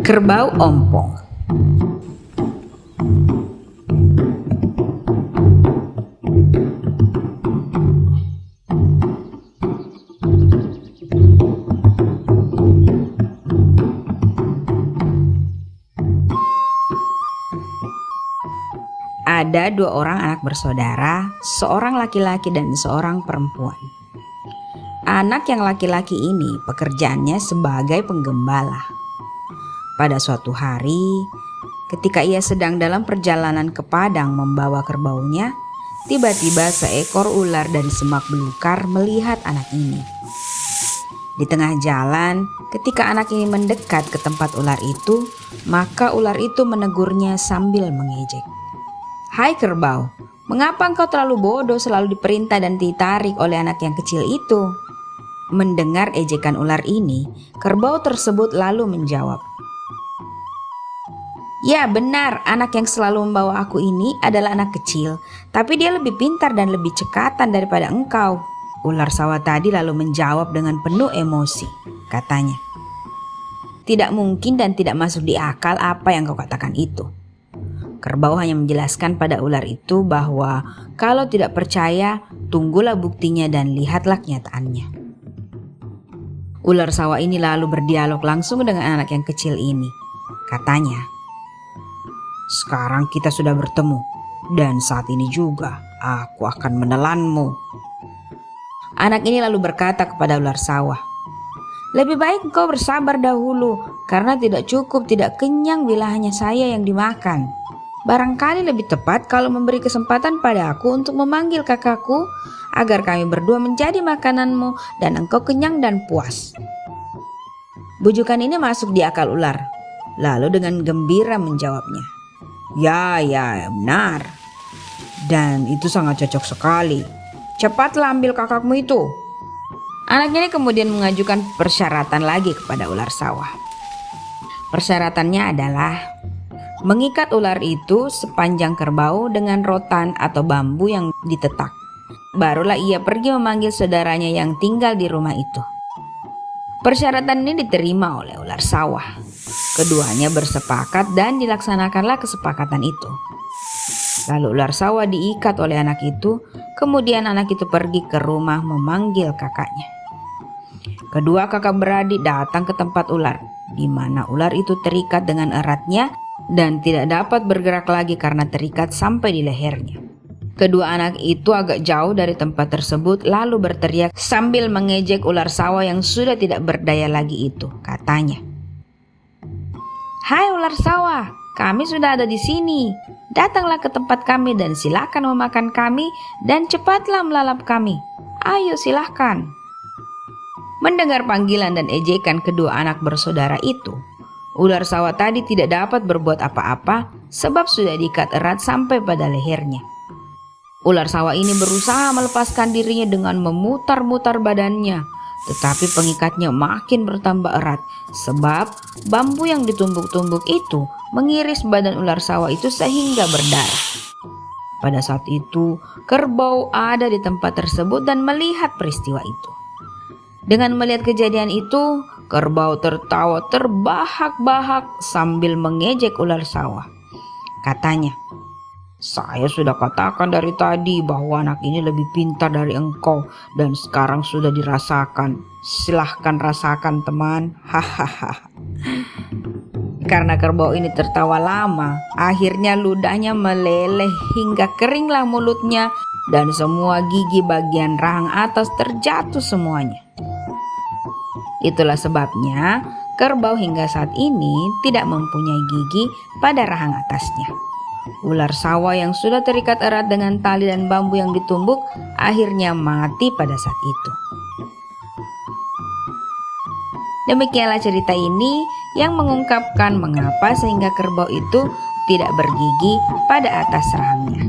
Kerbau ompong. Ada dua orang anak bersaudara, seorang laki-laki dan seorang perempuan. Anak yang laki-laki ini pekerjaannya sebagai penggembala. Pada suatu hari, ketika ia sedang dalam perjalanan ke padang membawa kerbaunya, tiba-tiba seekor ular dari semak belukar melihat anak ini. Di tengah jalan, ketika anak ini mendekat ke tempat ular itu, maka ular itu menegurnya sambil mengejek. "Hai kerbau, mengapa engkau terlalu bodoh selalu diperintah dan ditarik oleh anak yang kecil itu?" Mendengar ejekan ular ini, kerbau tersebut lalu menjawab, "Ya benar, anak yang selalu membawa aku ini adalah anak kecil, tapi dia lebih pintar dan lebih cekatan daripada engkau." Ular sawah tadi lalu menjawab dengan penuh emosi. Katanya, "Tidak mungkin dan tidak masuk di akal apa yang kau katakan itu." Kerbau hanya menjelaskan pada ular itu bahwa kalau tidak percaya, tunggulah buktinya dan lihatlah kenyataannya. Ular sawah ini lalu berdialog langsung dengan anak yang kecil ini. Katanya, "Sekarang kita sudah bertemu, dan saat ini juga aku akan menelanmu." Anak ini lalu berkata kepada ular sawah, "Lebih baik engkau bersabar dahulu, karena tidak kenyang bila hanya saya yang dimakan. Barangkali lebih tepat kalau memberi kesempatan pada aku untuk memanggil kakakku, agar kami berdua menjadi makananmu dan engkau kenyang dan puas." Bujukan ini masuk di akal ular, lalu dengan gembira menjawabnya, Ya, benar. Dan itu sangat cocok sekali. Cepatlah ambil kakakmu itu." Anak ini kemudian mengajukan persyaratan lagi kepada ular sawah. Persyaratannya adalah mengikat ular itu sepanjang kerbau dengan rotan atau bambu yang ditetak. Barulah ia pergi memanggil saudaranya yang tinggal di rumah itu. Persyaratan ini diterima oleh ular sawah. Keduanya bersepakat dan dilaksanakanlah kesepakatan itu. Lalu ular sawah diikat oleh anak itu, kemudian anak itu pergi ke rumah memanggil kakaknya. Kedua kakak beradik datang ke tempat ular, di mana ular itu terikat dengan eratnya dan tidak dapat bergerak lagi karena terikat sampai di lehernya. Kedua anak itu agak jauh dari tempat tersebut lalu berteriak sambil mengejek ular sawah yang sudah tidak berdaya lagi itu. Katanya, "Hai ular sawah, kami sudah ada di sini. Datanglah ke tempat kami dan silakan memakan kami dan cepatlah melalap kami. Ayo silahkan." Mendengar panggilan dan ejekan kedua anak bersaudara itu, ular sawah tadi tidak dapat berbuat apa-apa sebab sudah diikat erat sampai pada lehernya. Ular sawah ini berusaha melepaskan dirinya dengan memutar-mutar badannya, tetapi pengikatnya makin bertambah erat sebab bambu yang ditumbuk-tumbuk itu mengiris badan ular sawah itu sehingga berdarah. Pada saat itu, kerbau ada di tempat tersebut dan melihat peristiwa itu. Dengan melihat kejadian itu, kerbau tertawa terbahak-bahak sambil mengejek ular sawah. Katanya, "Saya sudah katakan dari tadi bahwa anak ini lebih pintar dari engkau dan sekarang sudah dirasakan. Silahkan rasakan teman." Hahaha. Karena kerbau ini tertawa lama, akhirnya ludahnya meleleh hingga keringlah mulutnya dan semua gigi bagian rahang atas terjatuh semuanya. Itulah sebabnya kerbau hingga saat ini tidak mempunyai gigi pada rahang atasnya. Ular sawah yang sudah terikat erat dengan tali dan bambu yang ditumbuk akhirnya mati pada saat itu. Demikianlah cerita ini yang mengungkapkan mengapa sehingga kerbau itu tidak bergigi pada atas rahangnya.